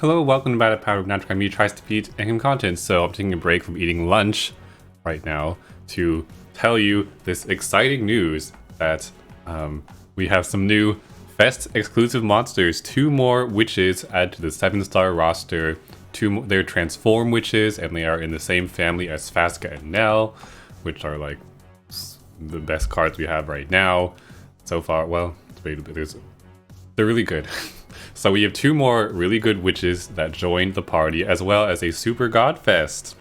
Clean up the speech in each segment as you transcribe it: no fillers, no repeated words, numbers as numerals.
Hello, welcome to badatpad, where natural media tries to beat income content. So I'm taking a break from eating lunch right now to tell you this exciting news that we have some new Fest exclusive monsters. 2 more witches added to the 7-star roster. They're transform witches, and they are in the same family as Fasca and Nell, which are like the best cards we have right now so far. Well, they're really good. So we have 2 more really good witches that joined the party, as well as a super god fest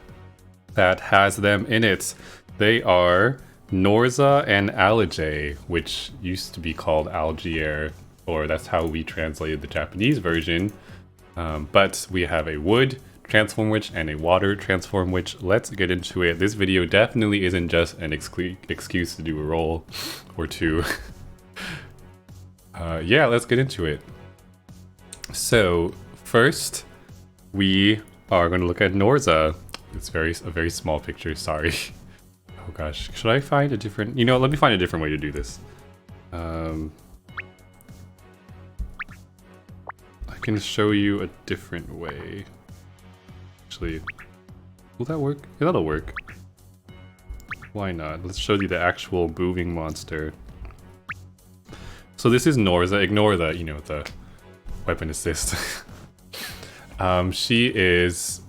that has them in it. They are Norza and Aljae, which used to be called Aljae, or that's how we translated the Japanese version. But we have a wood transform witch and a water transform witch. Let's get into it. This video definitely isn't just an excuse to do a roll or two. Yeah, let's get into it. So first, we are going to look at Norza. It's a very small picture. Sorry. Oh gosh, should I find a different? You know, let me find a different way to do this. I can show you a different way. Actually, will that work? Yeah, that'll work. Why not? Let's show you the actual moving monster. So this is Norza. Ignore the, you know, the weapon assist. She is,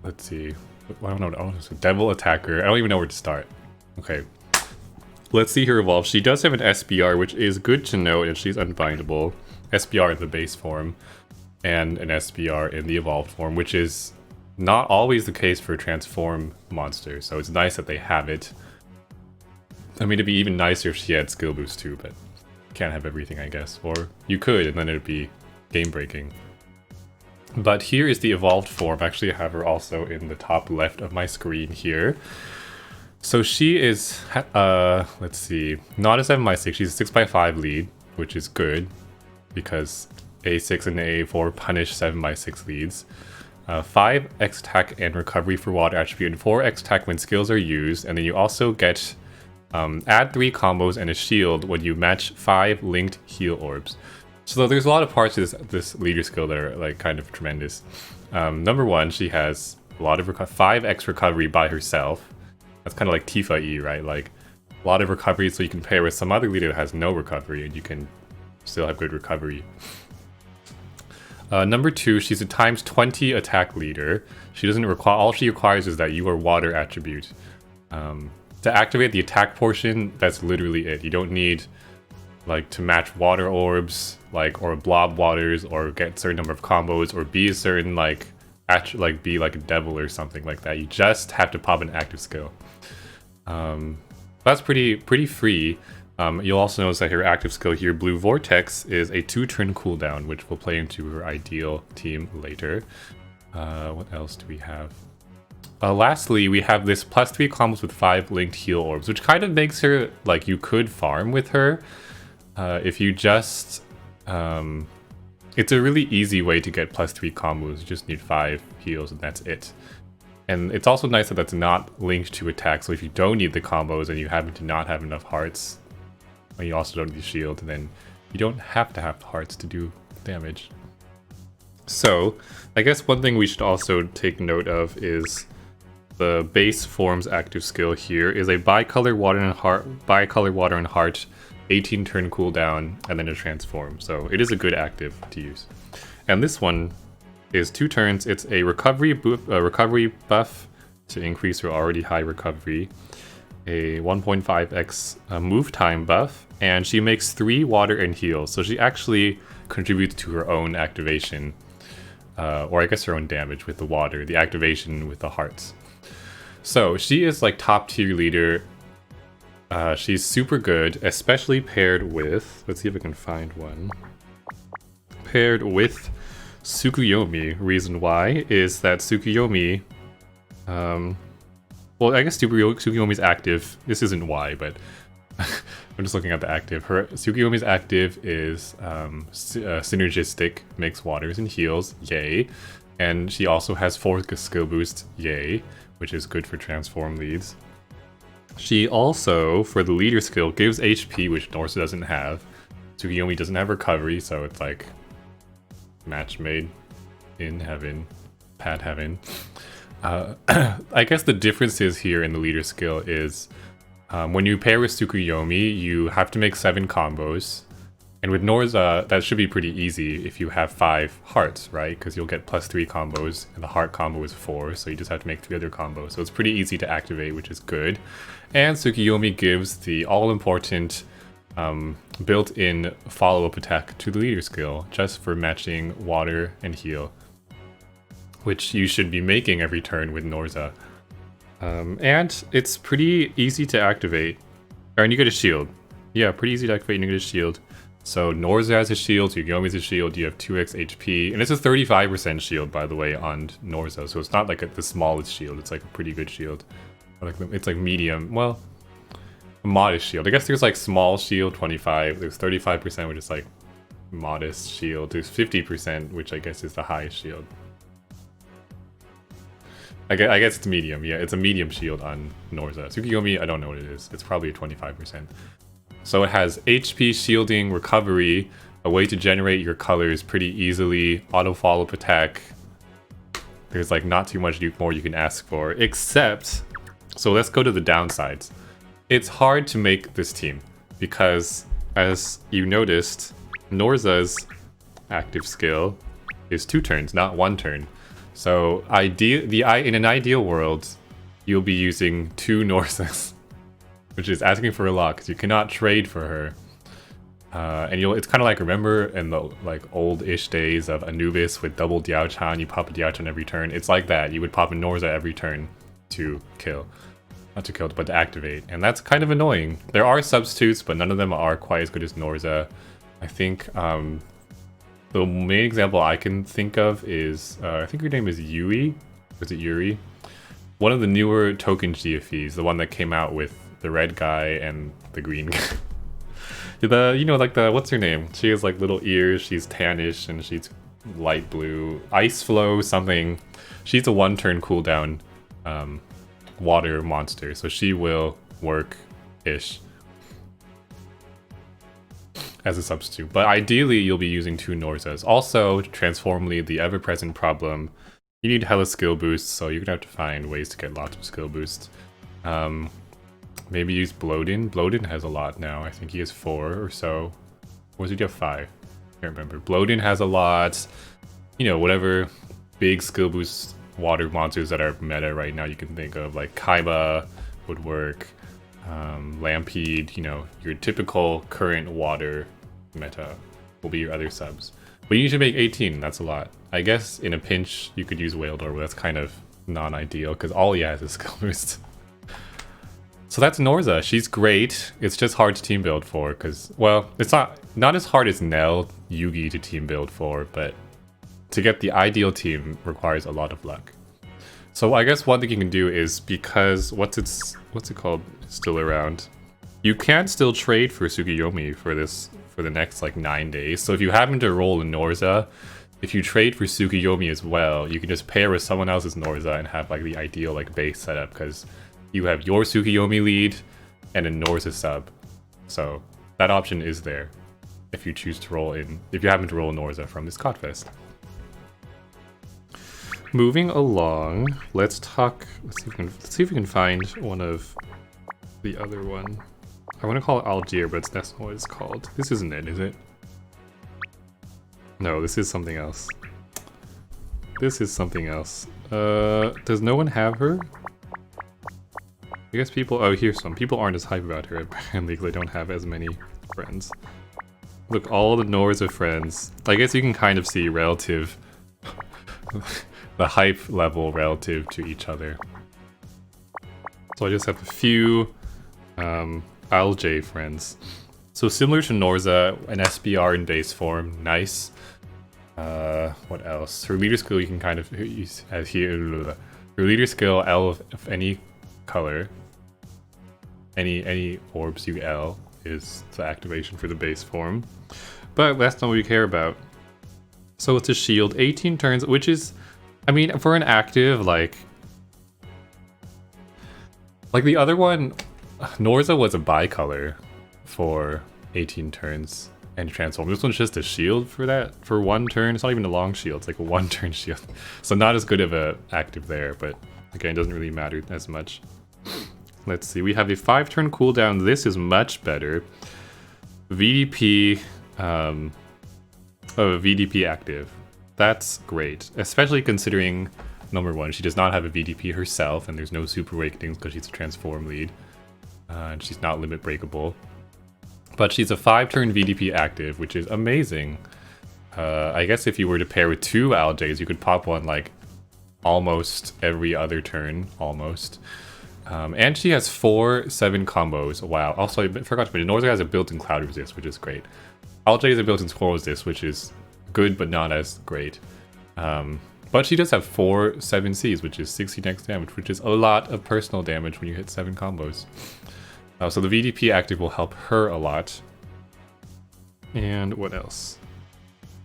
let's see, I don't know, oh, it's a devil attacker. I don't even know where to start. Okay, let's see her evolve. She does have an SBR, which is good to know, and she's unbindable. SBR in the base form, and an SBR in the evolved form, which is not always the case for transform monsters, so it's nice that they have it. I mean, it'd be even nicer if she had skill boost too, but can't have everything, I guess. Or you could, and then it'd be game breaking. But here is the evolved form. Actually, I have her also in the top left of my screen here. So she is, let's see, not a 7x6, she's a 6x5 lead, which is good because A6 and A4 punish 7x6 leads. 5 X attack and recovery for water attribute, and 4 X attack when skills are used, and then you also get add 3 combos and a shield when you match 5 linked heal orbs. So there's a lot of parts to this leader skill that are like kind of tremendous. Number 1, she has a lot of 5x recovery by herself. That's kind of like Tifa E, right? Like a lot of recovery, so you can pair with some other leader that has no recovery, and you can still have good recovery. Number 2, she's a times 20 attack leader. She doesn't require, all she requires is that you are water attribute. To activate the attack portion, that's literally it. You don't need like to match water orbs, like, or blob waters, or get a certain number of combos, or be a certain like be like a devil or something like that. You just have to pop an active skill. That's pretty free. You'll also notice that her active skill here, Blue Vortex, is a 2-turn cooldown, which will play into her ideal team later. What else do we have? Lastly, we have this +3 combos with 5 linked heal orbs, which kind of makes her like you could farm with her. If you just, it's a really easy way to get +3 combos. You just need 5 heals and that's it. And it's also nice that that's not linked to attack. So if you don't need the combos and you happen to not have enough hearts, and you also don't need the shield, then you don't have to have the hearts to do damage. So I guess one thing we should also take note of is the base form's active skill here is a bicolor water and heart, 18 turn cooldown, and then a transform. So it is a good active to use. And this one is 2 turns. It's a recovery buff to increase her already high recovery, a 1.5x move time buff, and she makes 3 water and heal. So she actually contributes to her own activation, or I guess her own damage with the water, the activation with the hearts. So she is like top tier leader. She's super good, especially paired with, let's see if I can find one. Paired with Tsukuyomi. Reason why is that Tsukuyomi, well, I guess Tsukuyomi's active. This isn't why, but I'm just looking at the active. Tsukuyomi's active is synergistic, makes waters and heals, yay. And she also has 4 skill boost, yay, which is good for transform leads. She also, for the leader skill, gives HP, which Norza doesn't have. Tsukuyomi doesn't have recovery, so it's like match made. in heaven, pad heaven. I guess the differences here in the leader skill is when you pair with Tsukuyomi, you have to make 7 combos. And with Norza, that should be pretty easy if you have 5 hearts, right? Because you'll get +3 combos, and the heart combo is 4, so you just have to make 3 other combos. So it's pretty easy to activate, which is good. And Tsukuyomi gives the all-important built-in follow-up attack to the leader skill, just for matching water and heal, which you should be making every turn with Norza. And it's pretty easy to activate. And you get a shield. Yeah, pretty easy to activate and you get a shield. So Norza has a shield, Tsukuyomi has a shield, you have 2x HP. And it's a 35% shield, by the way, on Norza. So it's not like the smallest shield, it's like a pretty good shield. It's like medium, well, a modest shield. I guess there's like small shield, 25. There's 35%, which is like modest shield. There's 50%, which I guess is the highest shield. I guess it's medium, yeah, it's a medium shield on Norza. Tsukuyomi, I don't know what it is. It's probably a 25%. So it has HP, shielding, recovery, a way to generate your colors pretty easily, auto follow-up attack. There's like not too much more you can ask for, except, so let's go to the downsides. It's hard to make this team because, as you noticed, Norza's active skill is 2 turns, not 1 turn. So in an ideal world, you'll be using 2 Norzas, which is asking for a lot because you cannot trade for her. And it's kind of like, remember in the like old-ish days of Anubis with double Diao-chan, you pop a Diao-chan every turn. It's like that. You would pop a Norza every turn to kill. Not to kill, but to activate. And that's kind of annoying. There are substitutes, but none of them are quite as good as Norza. I think the main example I can think of is, I think her name is Yui. Or is it Yuri? One of the newer token GFEs, the one that came out with the red guy and the green guy. What's her name? She has like little ears, she's tannish, and she's light blue. Ice Flow something. She's a 1-turn cooldown water monster, so she will work-ish as a substitute. But ideally, you'll be using 2 Norzas. Also, Transformly, the ever-present problem, you need hella skill boosts, so you're gonna have to find ways to get lots of skill boosts. Maybe use Bloden. Bloden has a lot now. I think he has 4 or so. Or does he have 5? I can't remember. Bloden has a lot. You know, whatever big skill boost water monsters that are meta right now you can think of, like Kaiba would work. Lampede, you know, your typical current water meta will be your other subs. But you should make 18, that's a lot. I guess in a pinch you could use Whaledor, but that's kind of non-ideal because all he has is skill boost. So that's Norza. She's great. It's just hard to team build for because, well, it's not as hard as Nell, Yugi to team build for, but to get the ideal team requires a lot of luck. So I guess one thing you can do is, because what's it called still around, you can still trade for Tsukuyomi for the next like 9 days. So if you happen to roll a Norza, if you trade for Tsukuyomi as well, you can just pair with someone else's Norza and have like the ideal like base setup because you have your Tsukuyomi lead and a Norza sub. So that option is there if you choose to roll in, if you happen to roll Norza from this Codfest. Moving along, let's see if we can find one of the other one. I want to call it Aljae, but that's not what it's called. This isn't it, is it? No, this is something else. This is something else. Does no one have her? I guess here's some. People aren't as hype about her apparently because they don't have as many friends. Look, all the Norza friends. I guess you can kind of see relative the hype level relative to each other. So I just have a few Aljae friends. So similar to Norza, an SBR in base form, nice. What else? Her leader skill you can kind of use as here. Her leader skill L of any color. Any orbs you L is the activation for the base form. But that's not what we care about. So it's a shield, 18 turns, which is, I mean, for an active, like the other one, Norza was a bicolor for 18 turns. and transform. This one's just a shield for that, for 1 turn. It's not even a long shield, it's like a 1 turn shield. So not as good of a active there, but again, it doesn't really matter as much. Let's see, we have a 5 turn cooldown. This is much better. VDP, VDP active. That's great, especially considering, number 1, she does not have a VDP herself, and there's no super awakenings because she's a transform lead. And she's not limit breakable. But she's a 5 turn VDP active, which is amazing. I guess if you were to pair with 2 Aljaes, you could pop one like almost every other turn, almost. And she has 4/7 combos. Wow. Also, I forgot to mention, Norza has a built-in cloud resist, which is great. Aljae has a built-in scroll resist, which is good but not as great. But she does have 4 7Cs, which is 60 next damage, which is a lot of personal damage when you hit 7 combos. So the VDP active will help her a lot. And what else?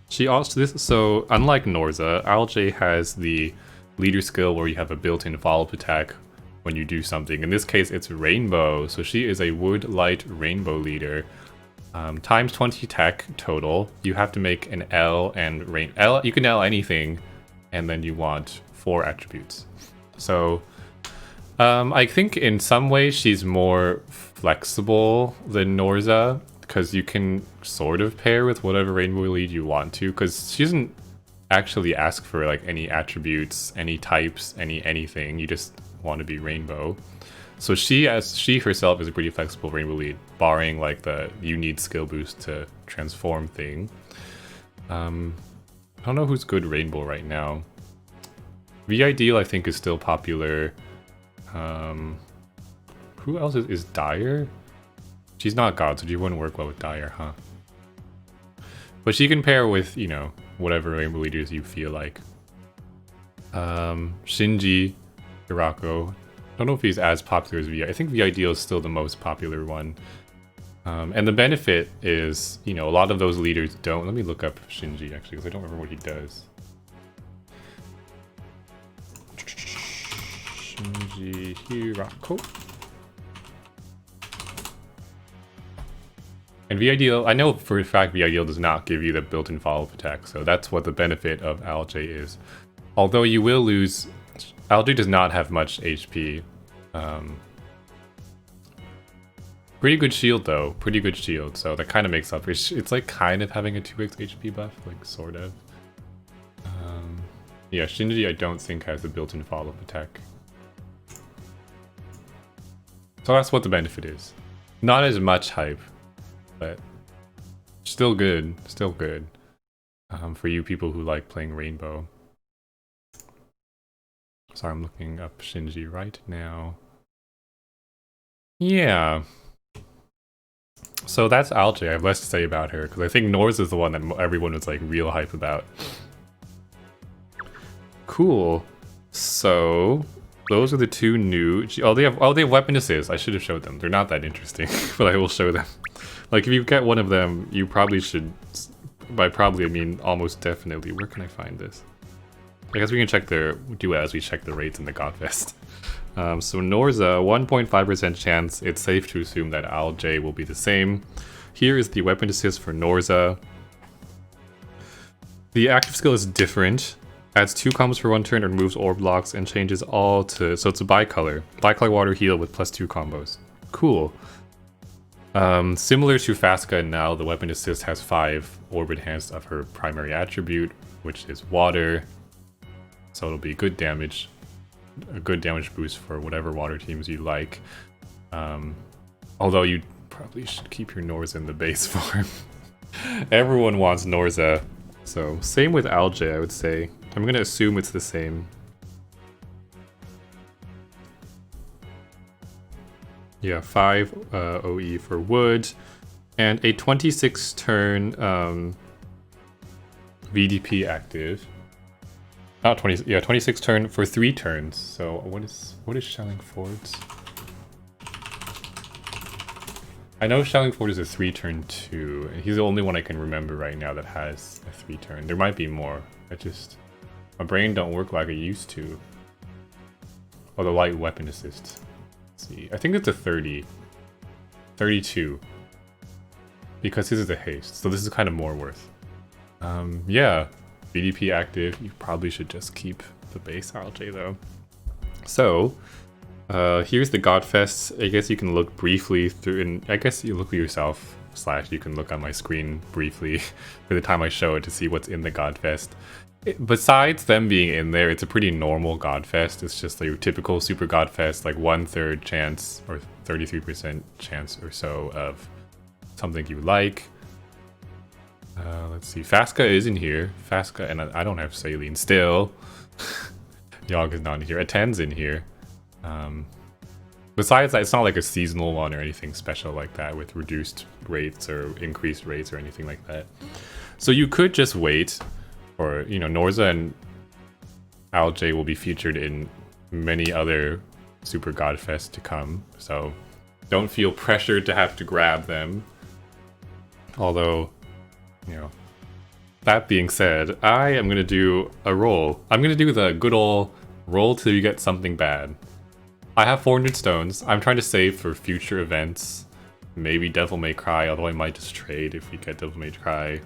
She also, so unlike Norza, Aljae has the leader skill where you have a built-in follow-up attack when you do something. In this case, it's Rainbow. So she is a Wood Light Rainbow leader. Times 20 tech total. You have to make an L and L. You can L anything, and then you want 4 attributes. So I think in some ways she's more flexible than Norza, because you can sort of pair with whatever rainbow lead you want to, because she doesn't actually ask for like any attributes, any types, anything. You just want to be rainbow. So she herself is a pretty flexible rainbow lead, barring like the you need skill boost to transform thing. I don't know who's good rainbow right now. V-Ideal I think is still popular. Who else is Dire? She's not God, so she wouldn't work well with Dire, huh? But she can pair with, you know, whatever rainbow leaders you feel like. Shinji, Hirako. Don't know if he's as popular as V. I think V-Ideal is still the most popular one. And the benefit is, you know, a lot of those leaders don't. Let me look up Shinji actually, because I don't remember what he does. Shinji Hirako. And V-Ideal, I know for a fact V-Ideal does not give you the built-in follow-up attack, so that's what the benefit of Aljae is. Although you will lose, Aljae does not have much HP. Pretty good shield though, pretty good shield, so that kind of makes up for it. It's like kind of having a 2x HP buff, like sort of. Yeah, Shinji I don't think has a built-in follow-up attack. So that's what the benefit is. Not as much hype, but still good, for you people who like playing Rainbow. Sorry, I'm looking up Shinji right now. Yeah. So that's Aljae. I have less to say about her, because I think Norza is the one that everyone was like real hype about. Cool. So those are the 2 new. They have weapon assist. I should have showed them. They're not that interesting, but I will show them. Like if you get one of them, you probably should. By probably, I mean almost definitely. Where can I find this? I guess we can check do it as we check the rates in the Godfest. So Norza, 1.5% chance. It's safe to assume that Aljae will be the same. Here is the weapon assist for Norza. The active skill is different. Adds 2 combos for 1 turn and removes orb blocks and changes all to, so it's a bicolor. Bicolor water heal with +2 combos. Cool. Similar to Fasca now, the weapon assist has 5 orb enhanced of her primary attribute, which is water. So it'll be good damage. A good damage boost for whatever water teams you like. Although you probably should keep your Norza in the base form. Everyone wants Norza. So same with Aljae, I would say. I'm gonna assume it's the same. Yeah, 5 OE for wood. And a 26 turn VDP active. Not 20, yeah, 26 turn for 3 turns. So what is Shelling Fords? I know Shelling Ford is a 3 turn too, and he's the only one I can remember right now that has a 3 turn. There might be more. My brain don't work like it used to. Oh, the light weapon assist. Let's see. I think it's a 30. 32. because his is a haste, so this is kind of more worth. Yeah, BDP active. You probably should just keep the base Aljae though. So, here's the Godfest. I guess you can look briefly through, and I guess you look for yourself. / you can look on my screen briefly for the time I show it to see what's in the Godfest. Besides them being in there, it's a pretty normal Godfest. It's just like your typical Super Godfest, like 1/3 chance or 33% chance or so of something you like. Let's see, Fasca is in here. Fasca, and I don't have Saline still. Yogg is not in here. Attend's in here. Besides that, it's not like a seasonal one or anything special like that with reduced rates or increased rates or anything like that. So you could just wait, or, you know, Norza and Aljae will be featured in many other Super Godfest to come, so don't feel pressured to have to grab them. Although, you know, that being said, I am going to do a roll. I'm going to do the good old roll till you get something bad. I have 400 stones. I'm trying to save for future events. Maybe Devil May Cry, although I might just trade if we get Devil May Cry.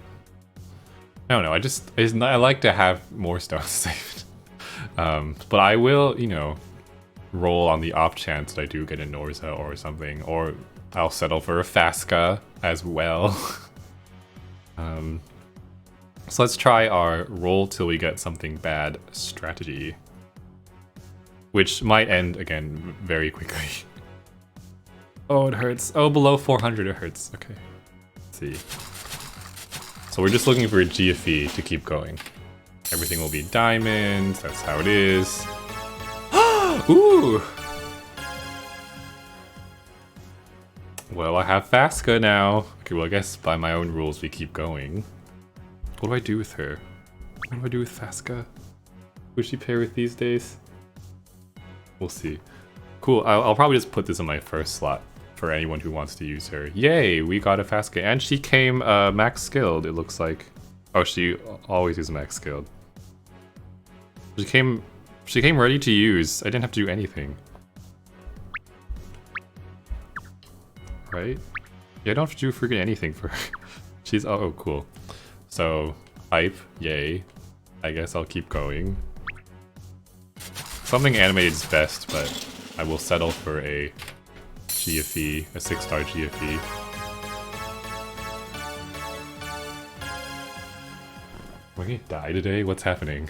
I don't know, I like to have more stones saved. But I will, you know, roll on the off chance that I do get a Norza or something, or I'll settle for a Fasca as well. So let's try our roll till we get something bad strategy, which might end again very quickly. Oh, it hurts. Oh, below 400 it hurts. Okay, let's see. So we're just looking for a GFE to keep going. Everything will be diamonds, that's how it is. Ooh! Well, I have Fasca now. Okay, well I guess by my own rules we keep going. What do I do with her? What do I do with Fasca? Who should she pair with these days? We'll see. Cool, I'll probably just put this in my first slot for anyone who wants to use her. Yay, we got a Fasca. And she came max skilled, it looks like. Oh, she always is max skilled. She came ready to use. I didn't have to do anything. Right? Yeah, I don't have to do freaking anything for her. She's, oh, cool. So, hype, yay. I guess I'll keep going. Something animated is best, but I will settle for a GFE, a 6-star GFE. Am I gonna die today? What's happening?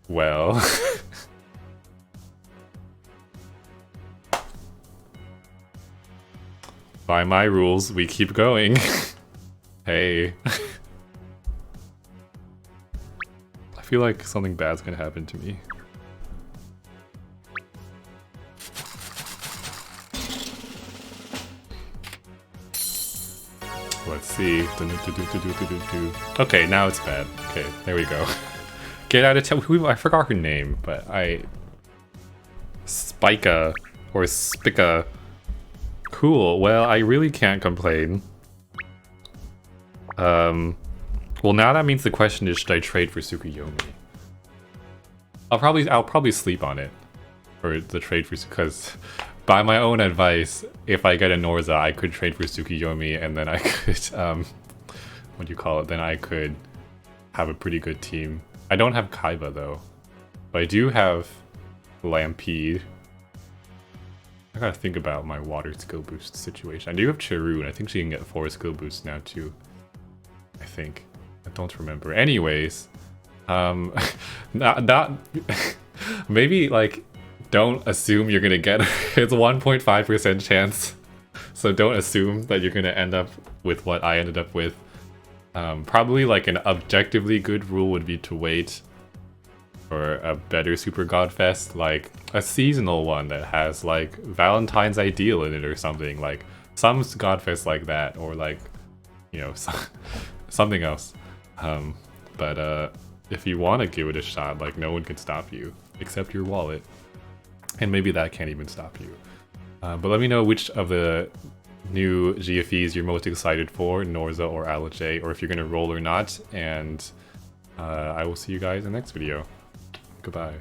Well... By my rules, we keep going. Hey. I feel like something bad's gonna happen to me. Let's see. Okay, now it's bad. Okay, there we go. Get out of town. I forgot her name, but Spika or Spika. Cool. Well, I really can't complain. Well, now that means the question is, should I trade for Tsukuyomi? I'll probably sleep on it for the trade for, because by my own advice, if I get a Norza, I could trade for Tsukuyomi, and then I could what do you call it? Then I could have a pretty good team. I don't have Kaiba though, but I do have Lampede. I gotta think about my water skill boost situation. I do have Chiru, and I think she can get 4 skill boosts now too. I think. I don't remember. Anyways, not maybe like don't assume you're gonna get it's 1.5% chance. So don't assume that you're gonna end up with what I ended up with. Probably like an objectively good rule would be to wait for a better Super Godfest, like a seasonal one that has like Valentine's Ideal in it or something, like some Godfest like that, or like, you know, something else. But if you want to give it a shot, like no one can stop you except your wallet, and maybe that can't even stop you. But let me know which of the new GFEs you're most excited for, Norza or Aljae, or if you're gonna roll or not, and I will see you guys in the next video. Goodbye.